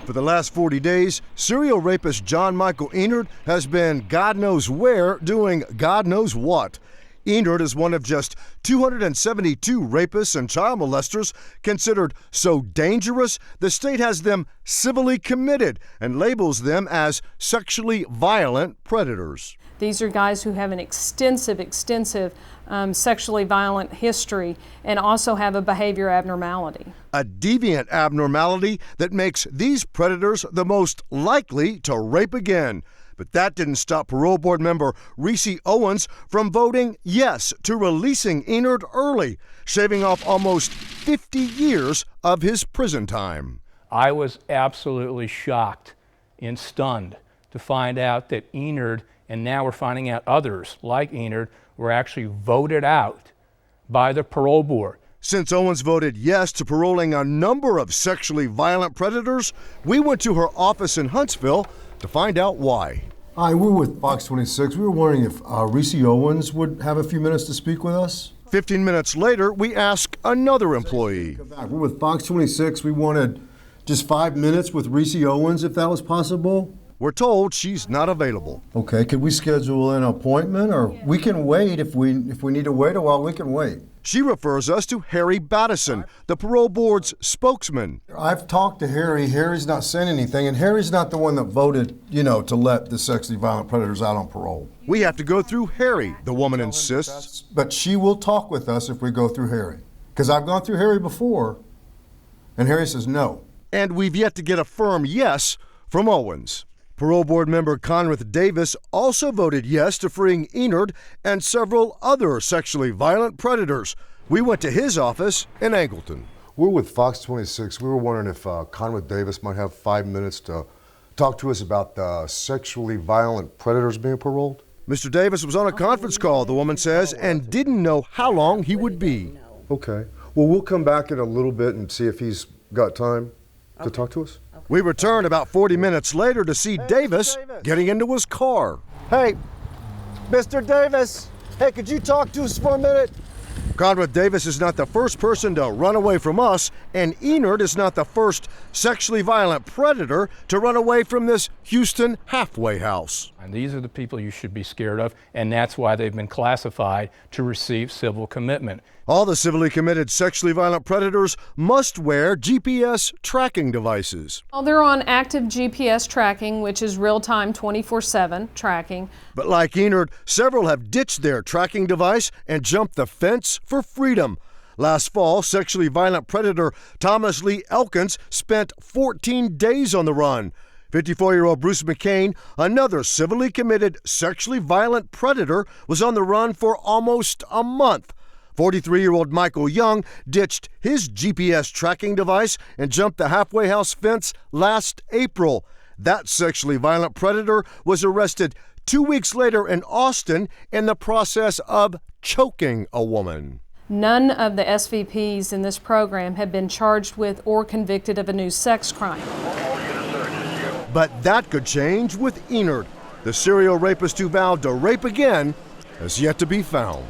For the last 40 days, serial rapist John Michael Enard has been God knows where doing God knows what. Enard is one of just 272 rapists and child molesters considered so dangerous the state has them civilly committed and labels them as sexually violent predators. These are guys who have an extensive sexually violent history and also have a behavior abnormality. A deviant abnormality that makes these predators the most likely to rape again. But that didn't stop parole board member Reese Owens from voting yes to releasing Enard early, shaving off almost 50 years of his prison time. I was absolutely shocked and stunned to find out that Enard, and now we're finding out others like Enard, were actually voted out by the parole board. Since Owens voted yes to paroling a number of sexually violent predators, we went to her office in Huntsville to find out why. Hi, we're with Fox 26. We were wondering if Reese Owens would have a few minutes to speak with us. 15 minutes later, we ask another employee. We're with Fox 26. We wanted just 5 minutes with Reese Owens, if that was possible. We're told she's not available. Okay, could we schedule an appointment, or we can wait if we need to wait a while, we can wait. She refers us to Harry Battison, the parole board's spokesman. I've talked to Harry. Harry's not saying anything, and Harry's not the one that voted, to let the sexually violent predators out on parole. We have to go through Harry, the woman insists. But she will talk with us if we go through Harry. Because I've gone through Harry before, and Harry says no. And we've yet to get a firm yes from Owens. Parole board member Conrad Davis also voted yes to freeing Enard and several other sexually violent predators. We went to his office in Angleton. We're with Fox 26. We were wondering if Conrad Davis might have 5 minutes to talk to us about the sexually violent predators being paroled. Mr. Davis was on a conference call, the woman says, and didn't know how long he would be. Okay. Well, we'll come back in a little bit and see if he's got time to talk to us. We returned about 40 minutes later to see Davis getting into his car. Hey, Mr. Davis, hey, could you talk to us for a minute? Conrad Davis is not the first person to run away from us, and Enard is not the first sexually violent predator to run away from this Houston halfway house. And these are the people you should be scared of, and that's why they've been classified to receive civil commitment. All the civilly committed sexually violent predators must wear GPS tracking devices. Well, they're on active GPS tracking, which is real-time 24/7 tracking. But like Enard, several have ditched their tracking device and jumped the fence for freedom. Last fall, sexually violent predator Thomas Lee Elkins spent 14 days on the run. 54-year-old Bruce McCain, another civilly committed sexually violent predator, was on the run for almost a month. 43-year-old Michael Young ditched his GPS tracking device and jumped the halfway house fence last April. That sexually violent predator was arrested 2 weeks later in Austin in the process of choking a woman. None of the SVPs in this program have been charged with or convicted of a new sex crime. But that could change with Enard. The serial rapist who vowed to rape again has yet to be found.